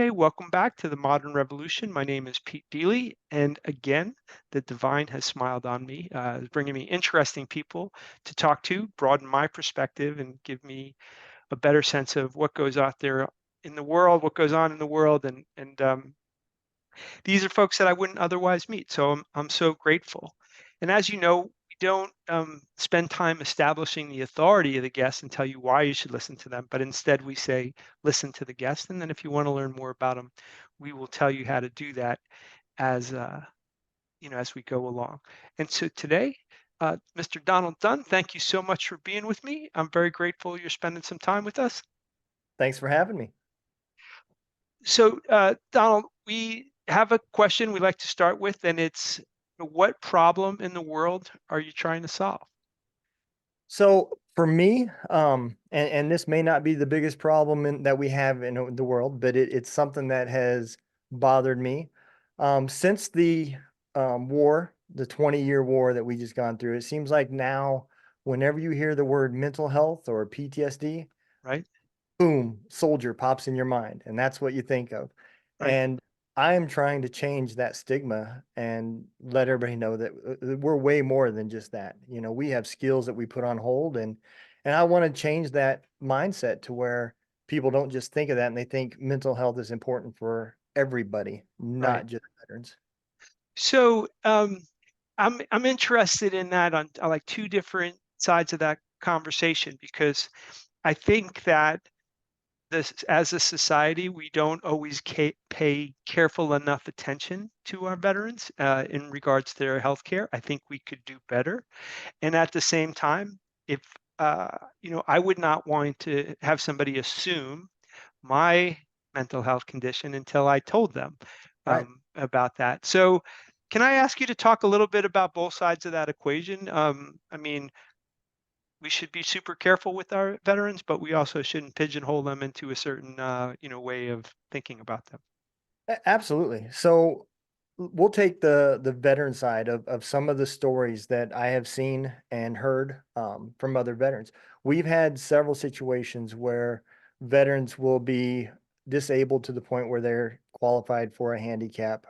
Okay, welcome back to the Modern Revolution. My name is Pete Deely, and again, the divine has smiled on me, bringing me interesting people to talk to, broaden my perspective, and give me a better sense of what goes out there in the world, what goes on in the world, and these are folks that I wouldn't otherwise meet. So I'm so grateful. And as you know, we don't spend time establishing the authority of the guest and tell you why you should listen to them, but instead we say, listen to the guest. And then if you want to learn more about them, we will tell you how to do that as as we go along. And so today, Mr. Donald Dunn, thank you so much for being with me. I'm very grateful you're spending some time with us. Thanks for having me. So, Donald, we have a question we like to start with, and it's what problem in the world are you trying to solve? So for me, and this may not be the biggest problem that we have in the world, but it's something that has bothered me since the war, the 20-year war that we just gone through. It seems like now, whenever you hear the word mental health or PTSD, Right? boom, soldier pops in your mind, and that's what you think of. Right? And I am trying to change that stigma and let everybody know that we're way more than just that. You know, we have skills that we put on hold, and I want to change that mindset to where people don't just think of that and they think mental health is important for everybody, Right. not just veterans. So, I'm interested in that on like two different sides of that conversation because I think that this as a society, we don't always pay careful enough attention to our veterans in regards to their health care. I think we could do better. And at the same time, if I would not want to have somebody assume my mental health condition until I told them Right. about that. So, can I ask you to talk a little bit about both sides of that equation? I mean, we should be super careful with our veterans, but we also shouldn't pigeonhole them into a certain, way of thinking about them. Absolutely. So we'll take the veteran side of some of the stories that I have seen and heard from other veterans. We've had several situations where veterans will be disabled to the point where they're qualified for a handicap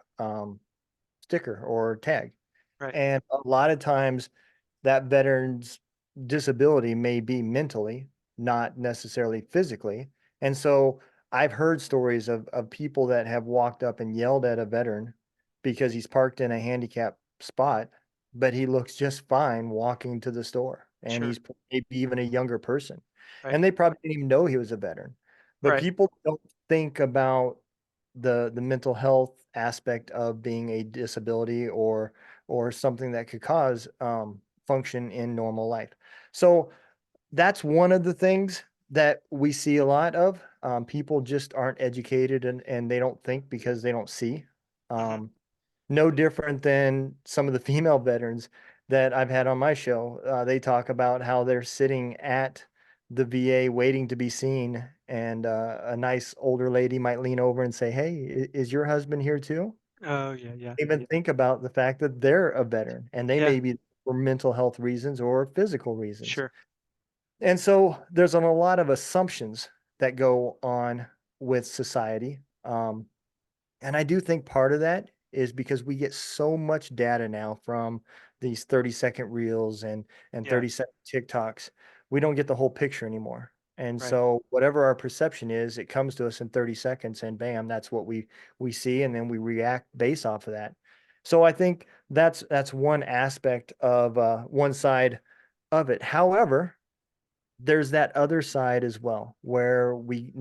sticker or tag. Right. And a lot of times that veteran's disability may be mentally, not necessarily physically. And so I've heard stories of people that have walked up and yelled at a veteran because he's parked in a handicap spot, but he looks just fine walking to the store. And Sure. he's maybe even a younger person. Right. And they probably didn't even know he was a veteran. But Right. people don't think about the mental health aspect of being a disability or something that could cause function in normal life. So that's one of the things that we see a lot of. People just aren't educated and they don't think because they don't see. Hmm. Um, no different than some of the female veterans that I've had on my show. They talk about how they're sitting at the VA waiting to be seen, and a nice older lady might lean over and say, "Hey, is your husband here too?" Oh yeah. Yeah. Even think about the fact that they're a veteran and they Yeah. may be for mental health reasons or physical reasons. Sure. And so there's a lot of assumptions that go on with society. And I do think part of that is because we get so much data now from these 30-second reels and Yeah. 30-second TikToks. We don't get the whole picture anymore. And Right. so whatever our perception is, it comes to us in 30 seconds and bam, that's what we see and then we react based off of that. So I think that's one aspect of one side of it. However, there's that other side as well, where we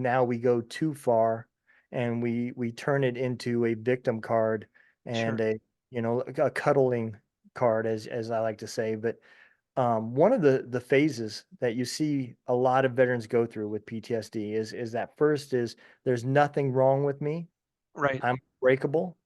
go too far and we turn it into a victim card and Sure. a cuddling card as I like to say. But one of the phases that you see a lot of veterans go through with PTSD is that first is there's nothing wrong with me. Right. I'm breakable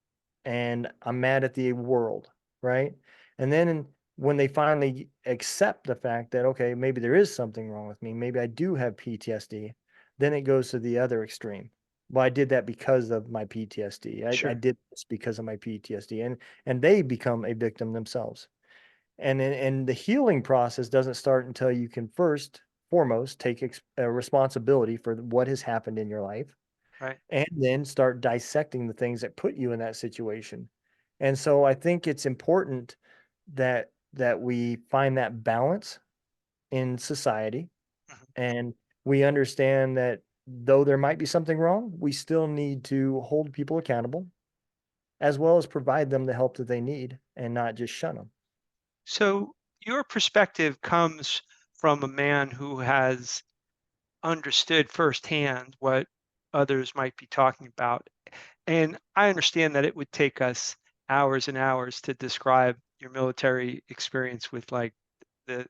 and I'm mad at the world, right? And then when they finally accept the fact that, okay, maybe there is something wrong with me, maybe I do have PTSD, then it goes to the other extreme. Well, I did that because of my PTSD. I Sure. did this because of my PTSD. And they become a victim themselves. And the healing process doesn't start until you can first, foremost, take responsibility for what has happened in your life Right. and then start dissecting the things that put you in that situation. And so I think it's important that we find that balance in society, Mhm. and we understand that though there might be something wrong, we still need to hold people accountable as well as provide them the help that they need and not just shun them. So your perspective comes from a man who has understood firsthand what others might be talking about. And I understand that it would take us hours and hours to describe your military experience with like the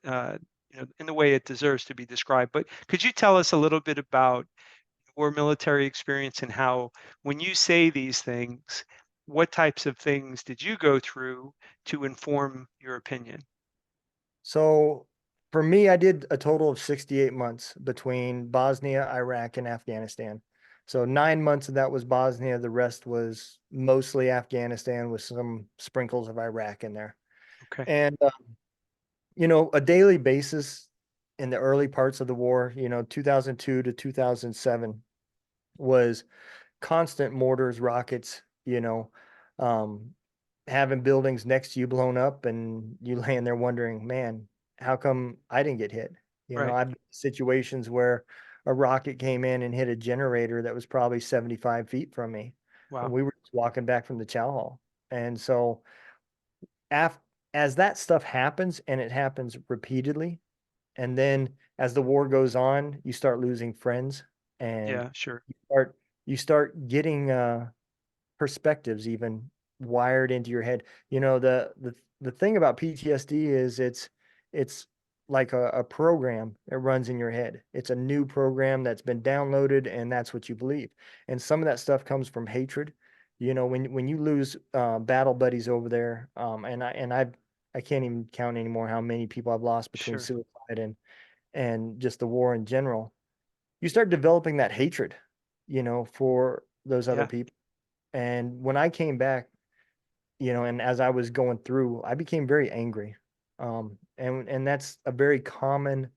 in the way it deserves to be described. But could you tell us a little bit about your military experience and how, when you say these things, what types of things did you go through to inform your opinion? So for me, I did a total of 68 months between Bosnia, Iraq, and Afghanistan. So 9 months of that was Bosnia. The rest was mostly Afghanistan with some sprinkles of Iraq in there. Okay. And, a daily basis in the early parts of the war, 2002 to 2007 was constant mortars, rockets, um, having buildings next to you blown up and you laying there wondering, man, how come I didn't get hit? Right. I've been in situations where a rocket came in and hit a generator that was probably 75 feet from me. And Wow. we were just walking back from the chow hall. And so af- as that stuff happens and it happens repeatedly, and then as the war goes on, you start losing friends and Yeah, sure. you start getting perspectives even wired into your head. The thing about PTSD is it's like a program that runs in your head. It's a new program that's been downloaded, and that's what you believe. And some of that stuff comes from hatred. When you lose battle buddies over there, and I can't even count anymore how many people I've lost between Sure. suicide and just the war in general. You start developing that hatred, for those other Yeah, people. And when I came back, and as I was going through, I became very angry. And that's a very common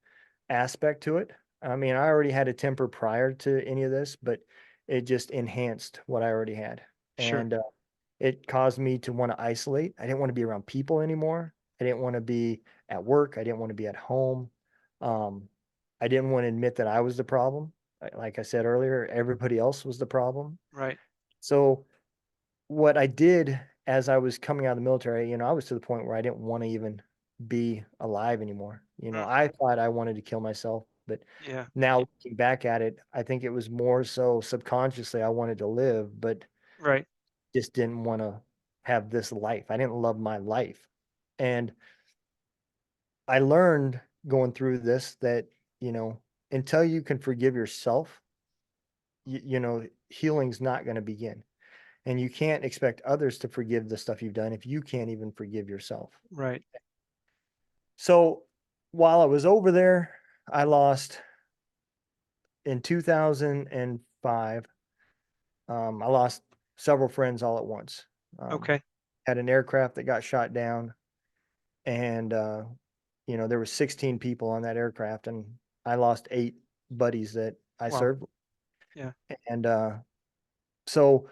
aspect to it. I mean, I already had a temper prior to any of this, but it just enhanced what I already had. sure. And it caused me to want to isolate. I didn't want to be around people anymore. I didn't want to be at work. I didn't want to be at home. Um, I didn't want to admit that I was the problem. Like I said earlier, everybody else was the problem. Right. So what I did as I was coming out of the military, I was to the point where I didn't want to even be alive anymore. Mm, I thought I wanted to kill myself, but yeah. now looking back at it, I think it was more so subconsciously I wanted to live, but Right. just didn't want to have this life. I didn't love my life. And I learned going through this that, you know, until you can forgive yourself, healing's not going to begin. And you can't expect others to forgive the stuff you've done if you can't even forgive yourself. Right. So while I was over there, I lost in 2005. I lost several friends all at once. Um, Okay. had an aircraft that got shot down, and there were 16 people on that aircraft, and I lost 8 buddies that I Wow. served. Yeah. And so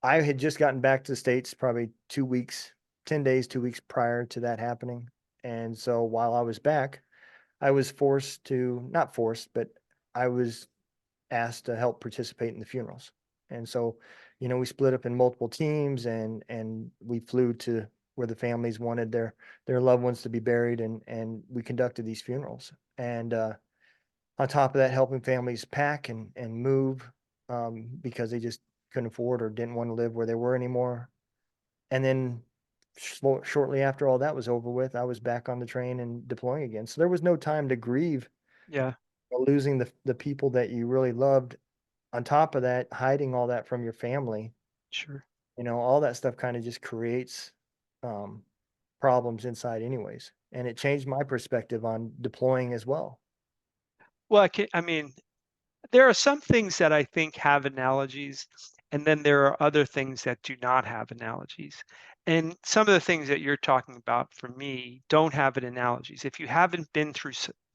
I had just gotten back to the States probably 2 weeks, 10 days, 2 weeks prior to that happening. And so while I was back, I was forced to, not forced, but I was asked to help participate in the funerals. And so, we split up in multiple teams and we flew to where the families wanted their loved ones to be buried, and we conducted these funerals. And on top of that, helping families pack and move because they just couldn't afford or didn't want to live where they were anymore. And then shortly after all that was over with, I was back on the train and deploying again. So there was no time to grieve Yeah. losing the people that you really loved. On top of that, hiding all that from your family, Sure. all that stuff kind of just creates um, problems inside, anyways. And it changed my perspective on deploying as well. Well, I mean, there are some things that I think have analogies, and then there are other things that do not have analogies. And some of the things that you're talking about for me don't have an analogies. If you haven't been through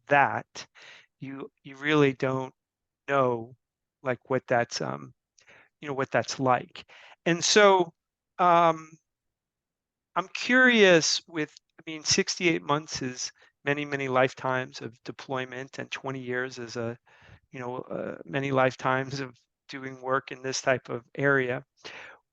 that, you really don't know like what that's what that's like. And so, um, I'm curious with, I mean, 68 months is many, many lifetimes of deployment, and 20 years is many lifetimes of doing work in this type of area.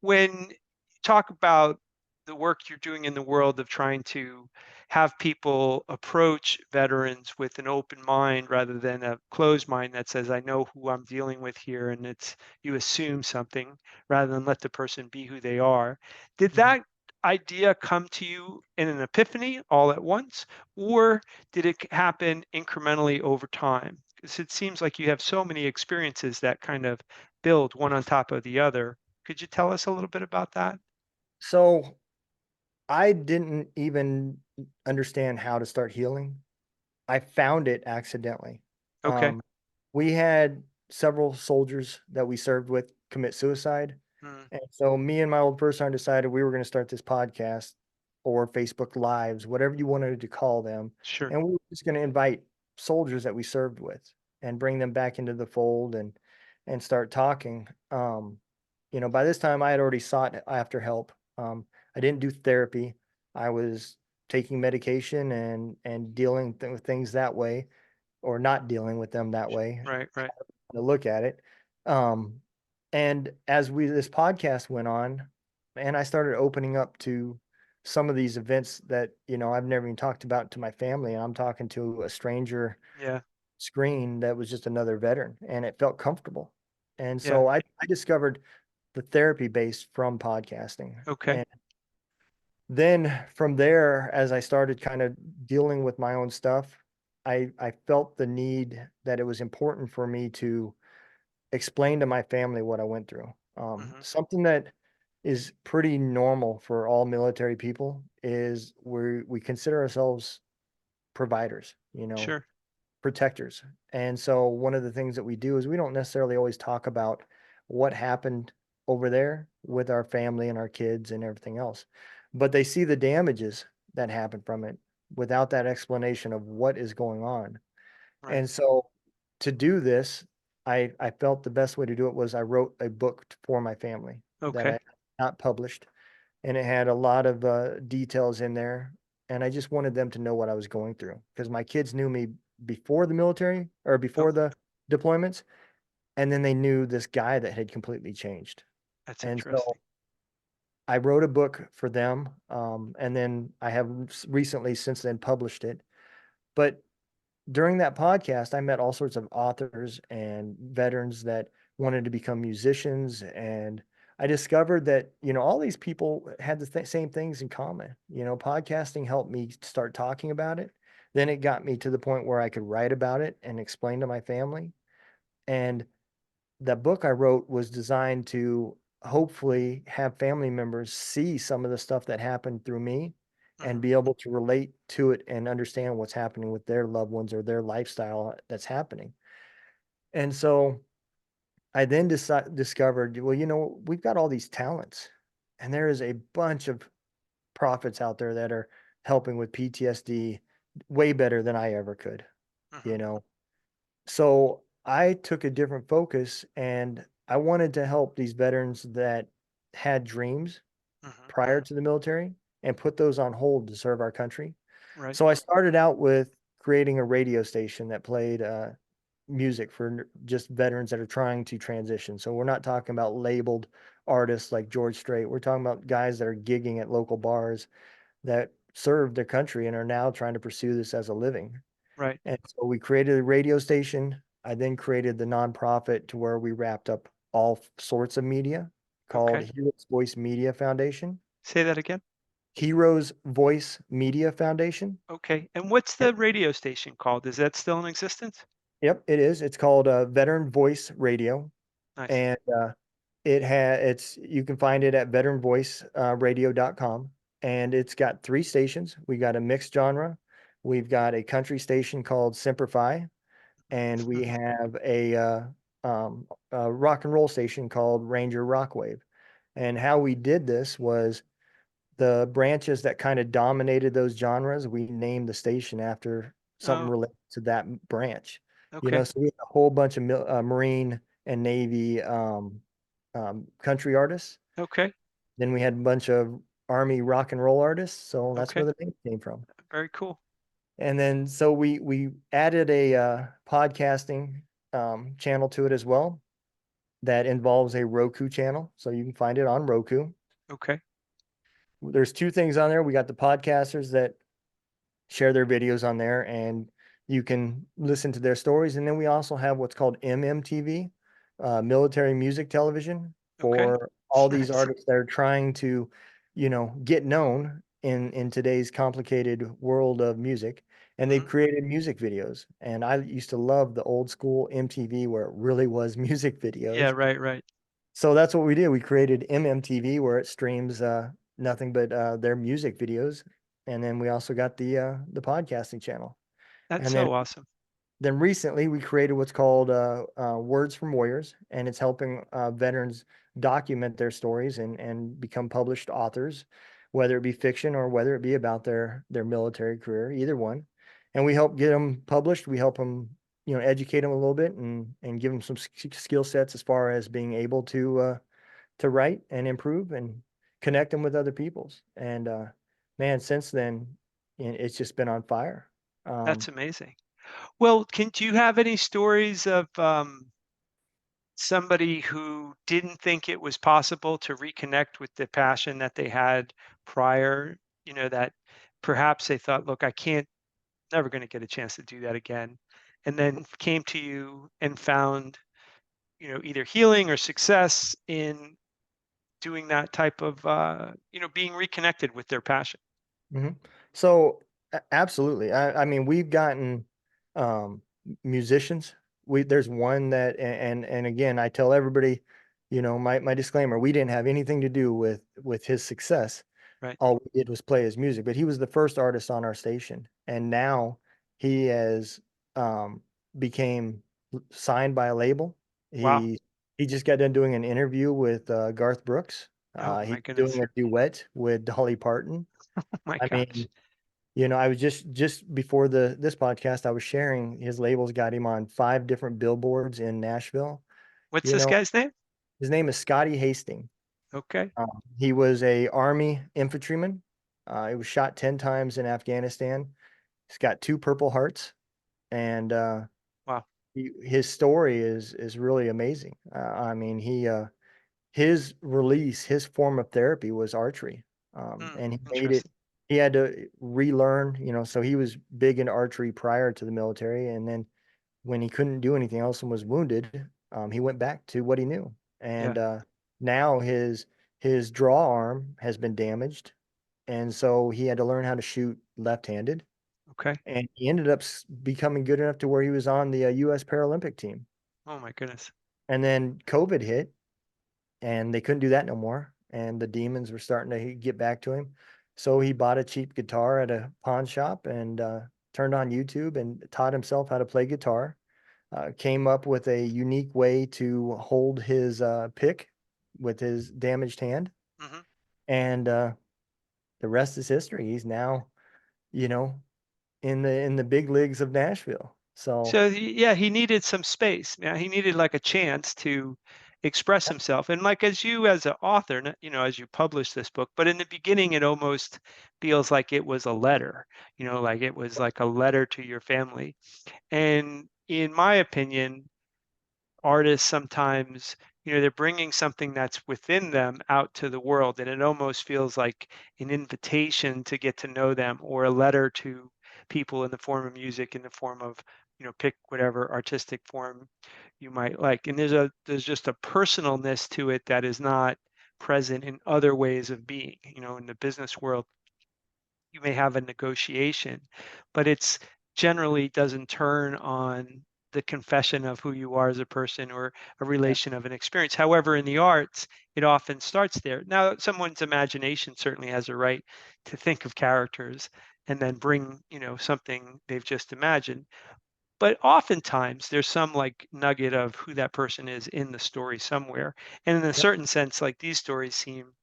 When you talk about the work you're doing in the world of trying to have people approach veterans with an open mind rather than a closed mind that says, I know who I'm dealing with here, and it's you assume something rather than let the person be who they are. Did Mhm. that idea come to you in an epiphany all at once, or did it happen incrementally over time? Because it seems like you have so many experiences that kind of build one on top of the other. Could you tell us a little bit about that? So I didn't even understand how to start healing. I found it accidentally. Okay. Um, we had several soldiers that we served with commit suicide. Mm, And so me and my old first sergeant decided we were going to start this podcast or Facebook Lives, whatever you wanted to call them. sure. And we were just going to invite soldiers that we served with and bring them back into the fold and start talking. By this time I had already sought after help. I didn't do therapy. I was taking medication and dealing with things that way, or not dealing with them that way, Right, right. to look at it. Um, and as this podcast went on, and I started opening up to some of these events that, I've never even talked about to my family. And I'm talking to a stranger Yeah, screen that was just another veteran, and it felt comfortable. And yeah. so I discovered the therapy base from podcasting. Okay. And then from there, as I started kind of dealing with my own stuff, I felt the need that it was important for me to explain to my family what I went through. Hmm. Something that is pretty normal for all military people is we consider ourselves providers, Sure. protectors. And so one of the things that we do is we don't necessarily always talk about what happened over there with our family and our kids and everything else. But they see the damages that happen from it without that explanation of what is going on. Right. And so to do this, I felt the best way to do it was I wrote a book for my family that I Okay. had not published, and it had a lot of details in there. And I just wanted them to know what I was going through because my kids knew me before the military or before Okay. the deployments, and then they knew this guy that had completely changed. That's And so interesting. I wrote a book for them, and then I have recently since then published it. But during that podcast, I met all sorts of authors and veterans that wanted to become musicians. And I discovered that, all these people had the same things in common. Podcasting helped me start talking about it. Then it got me to the point where I could write about it and explain to my family. And the book I wrote was designed to hopefully have family members see some of the stuff that happened through me and Hmm. be able to relate to it and understand what's happening with their loved ones or their lifestyle that's happening. And so I then discovered, well, we've got all these talents, and there is a bunch of prophets out there that are helping with PTSD way better than I ever could, Hmm. you know. So I took a different focus, and I wanted to help these veterans that had dreams Hmm. prior Hmm. to the military and put those on hold to serve our country. Right. So I started out with creating a radio station that played music for just veterans that are trying to transition. So we're not talking about labeled artists like George Strait. We're talking about guys that are gigging at local bars that served their country and are now trying to pursue this as a living. Right. And so we created a radio station. I then created the nonprofit to where we wrapped up all sorts of media called Okay. Heroes Voice Media Foundation. Say that again. Heroes Voice Media Foundation. Okay. And what's Yep, the radio station called? Is that still in existence? yep, it is. It's called Veteran Voice Radio, Nice. and it's you can find it at veteranvoiceradio.com, and it's got three stations. We got a mixed genre. We've got a country station called Simplify, and we Hmm. have a rock and roll station called Ranger Rockwave. And how we did this was the branches that kind of dominated those genres, we named the station after something Oh, related to that branch. okay. So we had a whole bunch of Marine and Navy country artists. Okay. Then we had a bunch of Army rock and roll artists. So that's where Okay. the name came from. Very cool. And then so we added a podcasting channel to it as well that involves a Roku channel. So you can find it on Roku. Okay. There's two things on there. We got the podcasters that share their videos on there and you can listen to their stories. And then we also have what's called MMTV, military music television, Okay. for all these Nice. artists that are trying to, get known in today's complicated world of music. And they've Mhm. created music videos. And I used to love the old school MTV where it really was music Yeah, videos. right, right. So that's what we did. We created MMTV where it streams nothing but their music videos, and then we also got the podcasting channel. That's And then so awesome. recently we created what's called Words from Warriors, and it's helping veterans document their stories and become published authors, whether it be fiction or whether it be about their military career, either one. And we help get them published. We help them, educate them a little bit and give them some skill sets as far as being able to write and improve and connect them with other peoples. And man, since then, it's just been on fire. That's Um, amazing. Well, do you have any stories of somebody who didn't think it was possible to reconnect with the passion that they had prior, that perhaps they thought, look, I can't, never going to get a chance to do that again. And then came to you and found, either healing or success in doing that type of, being reconnected with their passion. mhm. So absolutely. I mean, we've gotten um, musicians. There's one that and again, I tell everybody, my disclaimer, we didn't have anything to do with his success. Right. All we did was play his music, but he was the first artist on our station. And now he has um became signed by a label. Wow. He just got done doing an interview with Garth Brooks. Oh He's my goodness. doing a duet with Dolly Parton. Oh my I gosh. mean, I was just before this podcast, I was sharing his labels got him on 5 different billboards in Nashville. What's You this know, guy's name? his name is Scotty Hastings. Okay. He was a Army infantryman. He was shot 10 times in Afghanistan. He's got 2 Purple Hearts, and Wow. his story is really amazing. I mean, his release, his form of therapy was archery, and he made it. Interesting. He had to relearn, so he was big in archery prior to the military, and then when he couldn't do anything else and was wounded, he went back to what he knew. Yeah. And now his draw arm has been damaged, and so he had to learn how to shoot left-handed. Okay. And he ended up becoming good enough to where he was on the U.S. Paralympic team. Oh my goodness. And then COVID hit, and they couldn't do that no more. And the demons were starting to get back to him. So he bought a cheap guitar at a pawn shop and turned on YouTube and taught himself how to play guitar. Came up with a unique way to hold his pick with his damaged hand, Hmm. and the rest is history. He's now, you know, in the big leagues of Nashville. So So yeah, he needed some space. Yeah, he needed like a chance to express himself. And like as you as an author, as you publish this book, but in the beginning it almost feels like it was a letter, like it was like a letter to your family. And in my opinion, artists sometimes, they're bringing something that's within them out to the world, and it almost feels like an invitation to get to know them, or a letter to people in the form of music, in the form of, pick whatever artistic form you might like. And there's just a personalness to it that is not present in other ways of being. In the business world, you may have a negotiation, but it's generally doesn't turn on the confession of who you are as a person, or a yeah, relation of an experience. However, in the arts, it often starts there. Now, someone's imagination certainly has a right to think of characters and then bring, something they've just imagined. But oftentimes there's some like nugget of who that person is in the story somewhere. And in a yeah, certain sense, like these stories seem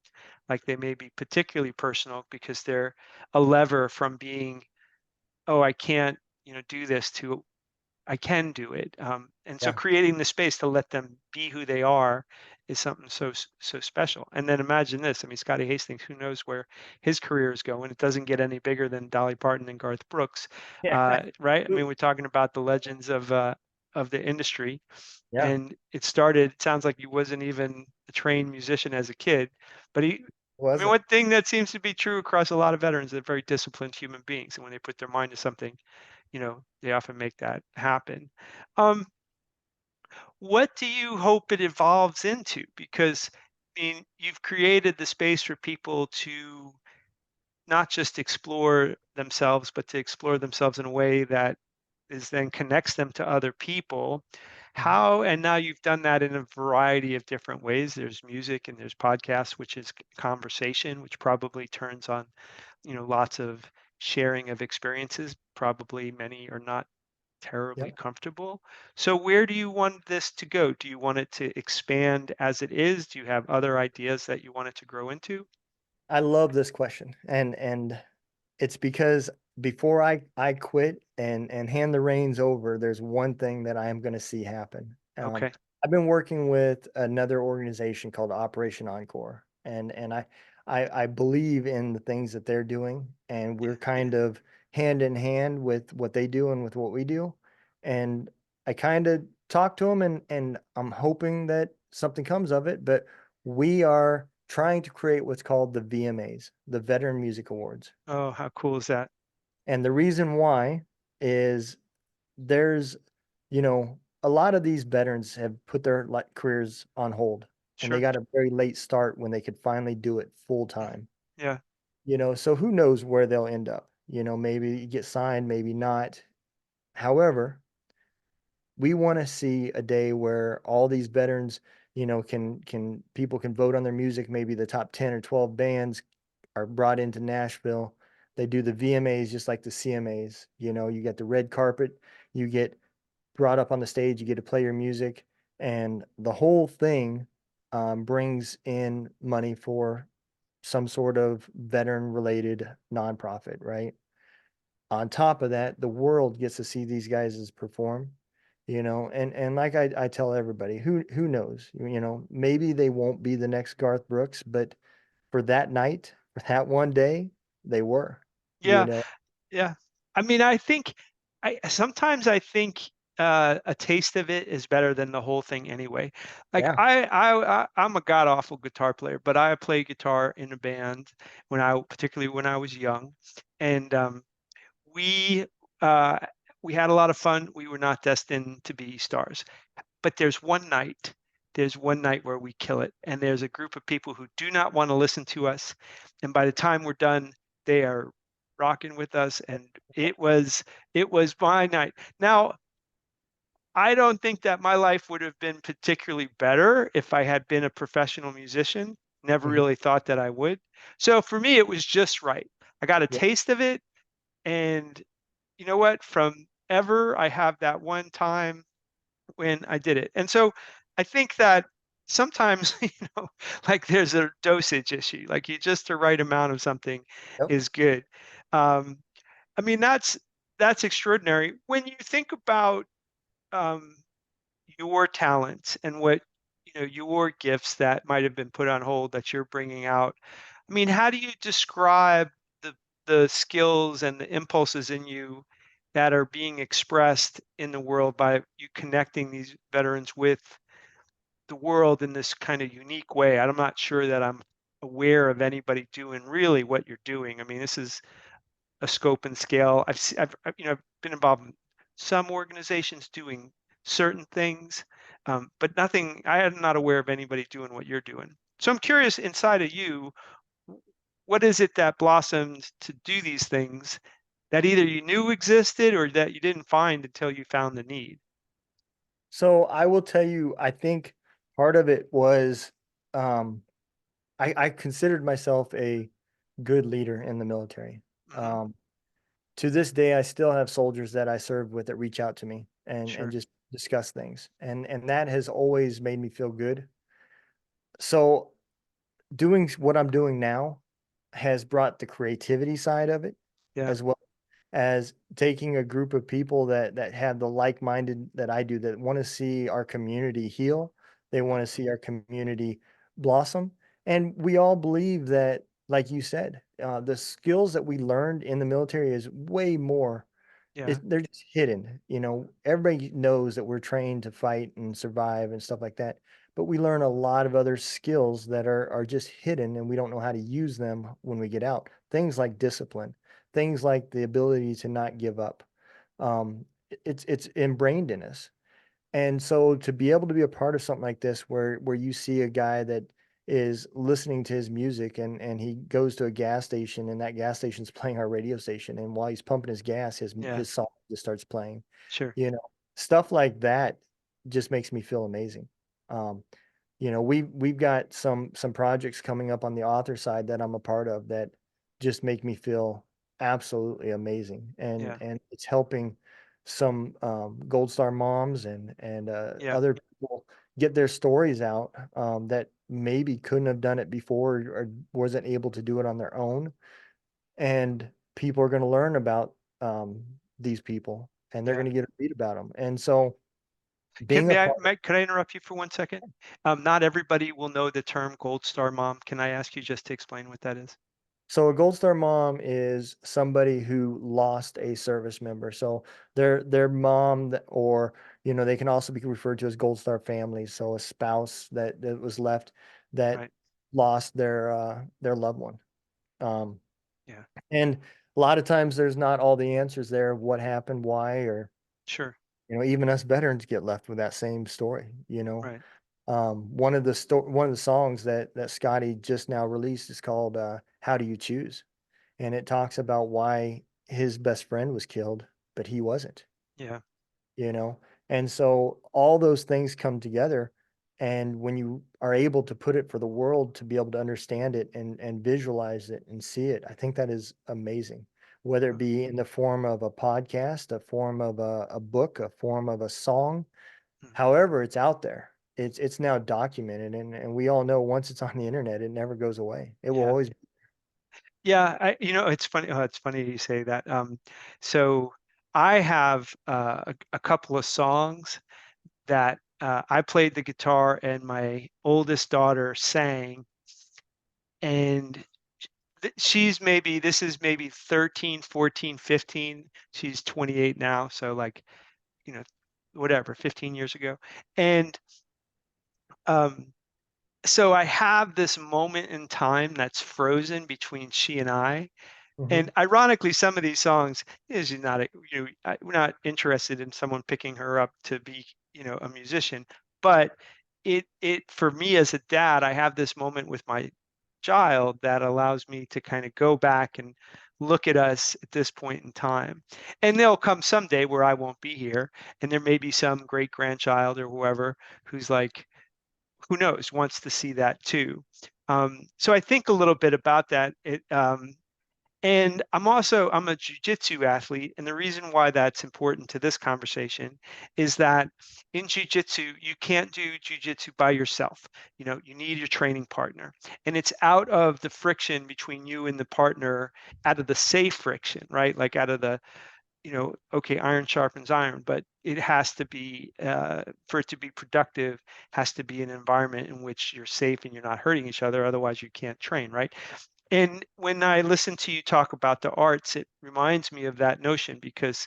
like they may be particularly personal because they're a lever from being, oh, I can't, do this, to I can do it. And so Yeah. creating the space to let them be who they are is something so special. And then imagine this. I mean, Scotty Hastings, who knows where his career is going? It doesn't get any bigger than Dolly Parton and Garth Brooks, Yeah. right? I mean, we're talking about the legends of the industry. Yeah. And it started. It sounds like he wasn't even a trained musician as a kid, but he. I Was mean, it? one thing that seems to be true across a lot of veterans, they're very disciplined human beings, and when they put their mind to something, they often make that happen. Um, what do you hope it evolves into? Because I mean, you've created the space for people to not just explore themselves, but to explore themselves in a way that is then connects them to other people. Mhm. How, and now you've done that in a variety of different ways. There's music and there's podcasts, which is conversation, which probably turns on, lots of sharing of experiences. Probably many are not terribly Yep. comfortable. So where do you want this to go? Do you want it to expand as it is? Do you have other ideas that you want it to grow into? I love this question. And it's because before I quit and hand the reins over, there's one thing that I am going to see happen. Okay. I've been working with another organization called Operation Encore, and I believe in the things that they're doing, and Yeah. we're kind of hand in hand with what they do and with what we do. And I kind of talk to them, and I'm hoping that something comes of it. But we are trying to create what's called the VMAs, the Veteran Music Awards. Oh, how cool is that? And the reason why is there's, a lot of these veterans have put their careers on hold, and they Sure. got a very late start when they could finally do it full time. Yeah. So who knows where they'll end up? Maybe you get signed, maybe not. However, we want to see a day where all these veterans, can people can vote on their music. Maybe the top 10 or 12 bands are brought into Nashville. They do the VMAs just like the CMAs. You get the red carpet, you get brought up on the stage, you get to play your music, and the whole thing brings in money for some sort of veteran related nonprofit, right? On top of that, the world gets to see these guys perform, and like I tell everybody, who knows, maybe they won't be the next Garth Brooks, but for that night, for that one day, they were, you Yeah. know. Yeah. I mean, I think a taste of it is better than the whole thing anyway. Like Yeah. I'm a god awful guitar player, but I played guitar in a band particularly when I was young, and we uh, we had a lot of fun. We were not destined to be stars, but there's one night where we kill it, and there's a group of people who do not want to listen to us, and by the time we're done, they are rocking with us, and it was my night. Now, I don't think that my life would have been particularly better if I had been a professional musician. Never Mhm. really thought that I would. So for me, it was just right. I got a Yeah. taste of it, and you know what? From ever, I have that one time when I did it. And so I think that sometimes, like there's a dosage issue, like you just the right amount of something Yep. is good. Um, I mean, that's extraordinary. When you think about um, your talents and what your gifts that might have been put on hold that you're bringing out. I mean, how do you describe the skills and the impulses in you that are being expressed in the world by you connecting these veterans with the world in this kind of unique way? I'm not sure that I'm aware of anybody doing really what you're doing. I mean, this is a scope and scale. I've been involved in some organizations doing certain things, but nothing. I am not aware of anybody doing what you're doing. So I'm curious, inside of you, what is it that blossomed to do these things that either you knew existed or that you didn't find until you found the need? So I will tell you, I think part of it was um, I considered myself a good leader in the military. Hmm. Um, to this day, I still have soldiers that I served with that reach out to me and Sure. just discuss things, and that has always made me feel good. So doing what I'm doing now has brought the creativity side of it Yeah. as well as taking a group of people that have the like-minded that I do, that want to see our community heal. They want to see our community blossom. And we all believe that, like you said, the skills that we learned in the military is way more. Yeah. They're just hidden. Everybody knows that we're trained to fight and survive and stuff like that, but we learn a lot of other skills that are just hidden, and we don't know how to use them when we get out. Things like discipline, things like the ability to not give up. It's ingrained in us. And so to be able to be a part of something like this, where you see a guy that is listening to his music, and he goes to a gas station, and that gas station's playing our radio station, and while he's pumping his gas, Yeah. his song just starts playing. Sure. You know, stuff like that just makes me feel amazing. Um, we've got some projects coming up on the author side that I'm a part of that just make me feel absolutely amazing, and Yeah. it's helping some Gold Star moms and Yeah. other people get their stories out, that maybe couldn't have done it before, or wasn't able to do it on their own, and people are going to learn about these people, and they're Yeah. going to get to read about them, and so Can being a part. could I interrupt you for 1 second? Not everybody will know the term Gold Star Mom. Can I ask you just to explain what that is? So a Gold Star mom is somebody who lost a service member. So their mom, or they can also be referred to as Gold Star families. So a spouse that was left, that Right. lost their loved one. Um, Yeah. and a lot of times there's not all the answers there of what happened, why, or Sure. even us veterans get left with that same story. Right. One of the songs that Scotty just now released is called "How Do You Choose," and it talks about why his best friend was killed, but he wasn't, Yeah. you know? And so all those things come together. And when you are able to put it for the world to be able to understand it and visualize it and see it, I think that is amazing. Whether it Uh, be in the form of a podcast, a form of a book, a form of a song, mhm. however it's out there, it's now documented. And we all know once it's on the internet, it never goes away. It will Yeah. always. Yeah. It's funny. Oh, it's funny you say that. So I have a couple of songs that I played the guitar and my oldest daughter sang, and this is maybe 13, 14, 15. She's 28 now, so like, you know, whatever, 15 years ago. And um, so I have this moment in time that's frozen between she and I. Mhm. And ironically, some of these songs is not we're not interested in someone picking her up to be, a musician, but it for me as a dad, I have this moment with my child that allows me to kind of go back and look at us at this point in time. And there'll come someday where I won't be here, and there may be some great grandchild or whoever who's like, who knows, wants to see that too. So I think a little bit about that. And I'm a jujitsu athlete, and the reason why that's important to this conversation is that in jujitsu you can't do jujitsu by yourself. You need your training partner, and it's out of the friction between you and the partner, out of the safe friction, right? Like out of the, okay, iron sharpens iron, but it has to be, for it to be productive, has to be an environment in which you're safe and you're not hurting each other. Otherwise, you can't train, right? And when I listen to you talk about the arts, it reminds me of that notion because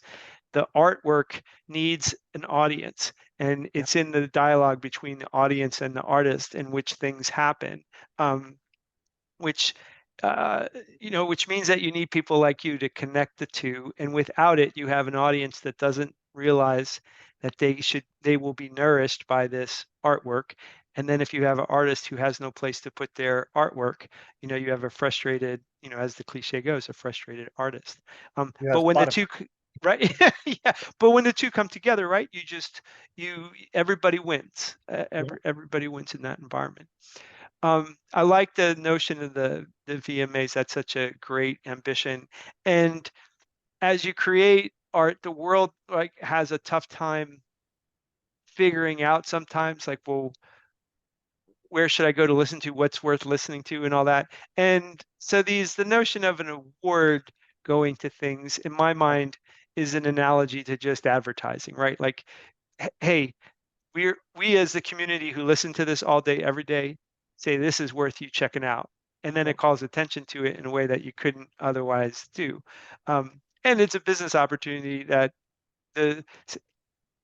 the artwork needs an audience, and Yeah. it's in the dialogue between the audience and the artist in which things happen. Um, which uh, which means that you need people like you to connect the two. And without it, you have an audience that doesn't realize that they will be nourished by this artwork. And then if you have an artist who has no place to put their artwork, you have a frustrated, as the cliche goes, a frustrated artist. You have But when the Spotify. two, right? Yeah. But when the two come together, right, everybody wins. Yeah. Everybody wins in that environment. I like the notion of the VMAs. That's such a great ambition. And as you create art, the world like has a tough time figuring out sometimes, like, well, where should I go to listen to what's worth listening to and all that. And so the notion of an award going to things, in my mind, is an analogy to just advertising, right? Like, hey, we as the community who listen to this all day, every day, say this is worth you checking out. And then it Yep. calls attention to it in a way that you couldn't otherwise do. And it's a business opportunity that the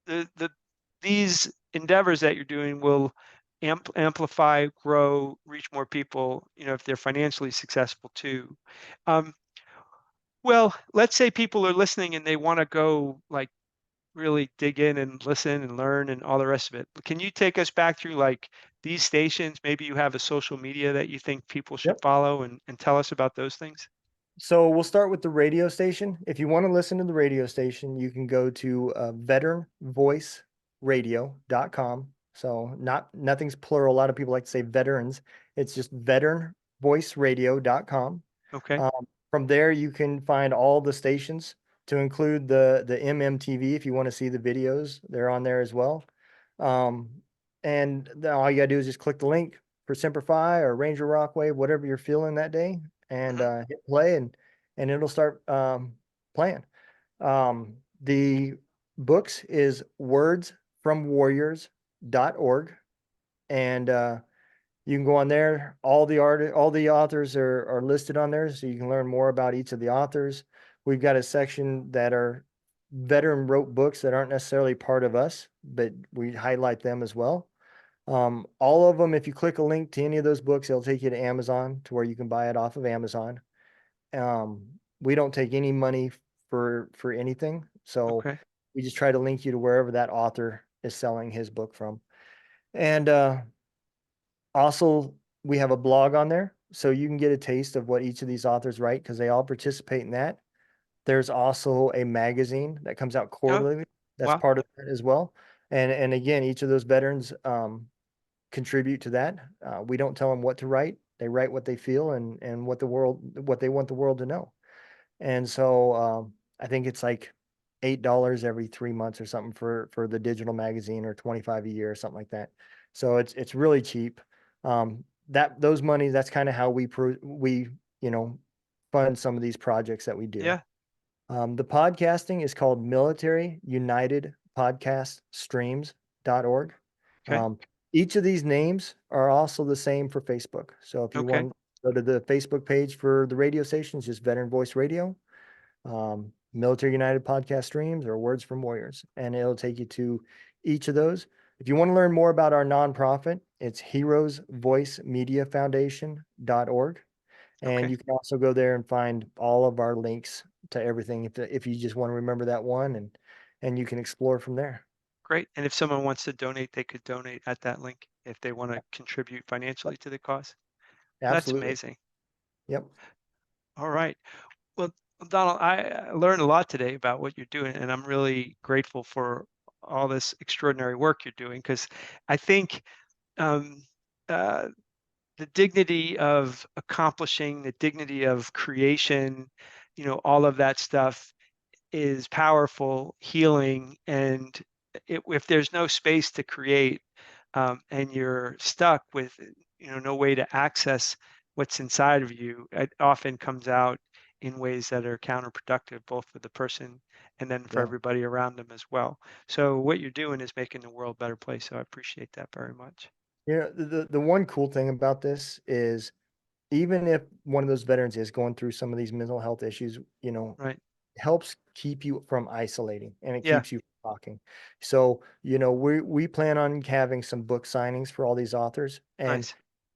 the these endeavors that you're doing will amplify, grow, reach more people, if they're financially successful too. Um, well, let's say people are listening and they want to go like really dig in and listen and learn and all the rest of it. Can you take us back through like these stations? Maybe you have a social media that you think people should Yep. follow and tell us about those things. So we'll start with the radio station. If you want to listen to the radio station, you can go to veteranvoiceradio.com. So nothing's plural. A lot of people like to say veterans. It's just veteranvoiceradio.com. Okay. From there, you can find all the stations to include the MMTV if you want to see the videos. They're on there as well. Um, and then all you gotta do is just click the link for Simplify or Ranger Rockwave, whatever you're feeling that day, and Hmm. hit play, and it'll start playing. The books is wordsfromwarriors.org, and you can go on there. All the authors are listed on there, so you can learn more about each of the authors. We've got a section that are veteran wrote books that aren't necessarily part of us, but we highlight them as well. All of them, if you click a link to any of those books, it'll take you to Amazon to where you can buy it off of Amazon. We don't take any money for anything, so Okay. we just try to link you to wherever that author is selling his book from. And also, we have a blog on there, so you can get a taste of what each of these authors write because they all participate in that. There's also a magazine that comes out Oh, quarterly. That's wow. part of it as well. And again, each of those veterans contribute to that. We don't tell them what to write. They write what they feel and what they want the world to know. And so I think it's like $8 every 3 months or something for the digital magazine, or 25 a year or something like that. So it's really cheap. That those money, that's kind of how we you know fund some of these projects that we do. Yeah. The podcasting is called Military United Podcast Streams.org. Okay. Each of these names are also the same for Facebook. So if you Okay. want to go to the Facebook page for the radio stations, just Veteran Voice Radio, Military United Podcast Streams, or Words from Warriors, and it'll take you to each of those. If you want to learn more about our nonprofit, it's heroesvoicemediafoundation.org. And Okay. you can also go there and find all of our links to everything if you just want to remember that one, and you can explore from there. Great. And if someone wants to donate, they could donate at that link if they want to contribute financially to the cause. That's Absolutely. amazing. Yep. All right. Well, Donald, I learned a lot today about what you're doing, and I'm really grateful for all this extraordinary work you're doing because I think um, uh, the dignity of accomplishing, the dignity of creation, all of that stuff is powerful, healing, and if there's no space to create, and you're stuck with no way to access what's inside of you, it often comes out in ways that are counterproductive, both for the person and then for Yeah. everybody around them as well. So what you're doing is making the world a better place. So I appreciate that very much. The one cool thing about this is, even if one of those veterans is going through some of these mental health issues, Right. helps keep you from isolating, and it Yeah. keeps you from talking. So, we plan on having some book signings for all these authors, and Nice.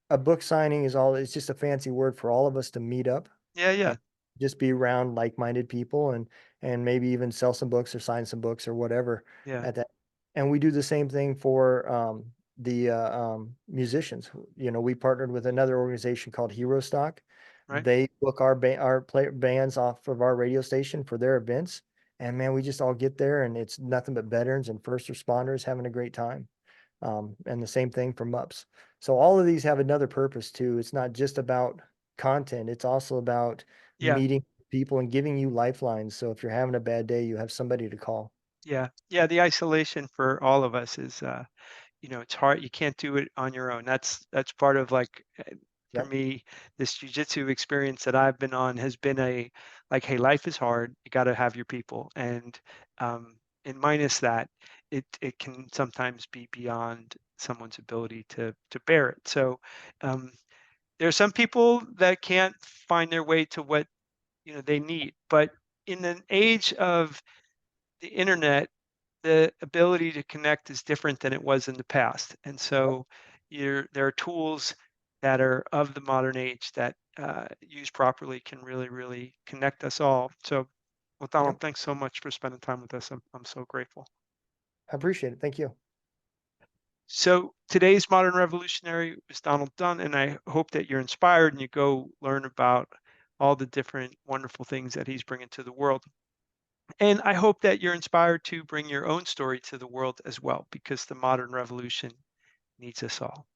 a book signing it's just a fancy word for all of us to meet up Yeah. Yeah. and just be around like-minded people, and maybe even sell some books or sign some books or whatever Yeah. at that. And we do the same thing for the musicians. We partnered with another organization called Hero Stock. Right. They book our bands off of our radio station for their events, and man, we just all get there, and it's nothing but veterans and first responders having a great time. And the same thing for MUPS. So all of these have another purpose too. It's not just about content. It's also about Yeah. meeting people and giving you lifelines. So if you're having a bad day, you have somebody to call. Yeah. Yeah. The isolation for all of us is it's hard. You can't do it on your own. That's part of like for Yep. me, this jujitsu experience that I've been on has been like, hey, life is hard. You got to have your people, um, and minus that, it can sometimes be beyond someone's ability to bear it. So um, there are some people that can't find their way to what they need, but in an age of the internet, the ability to connect is different than it was in the past. And Yep. so there are tools that are of the modern age that used properly can really, really connect us all. So, well, Donald, Yep. thanks so much for spending time with us. I'm so grateful. I appreciate it. Thank you. So today's modern revolutionary is Donald Dunn, and I hope that you're inspired and you go learn about all the different wonderful things that he's bringing to the world. And I hope that you're inspired to bring your own story to the world as well, because the modern revolution needs us all.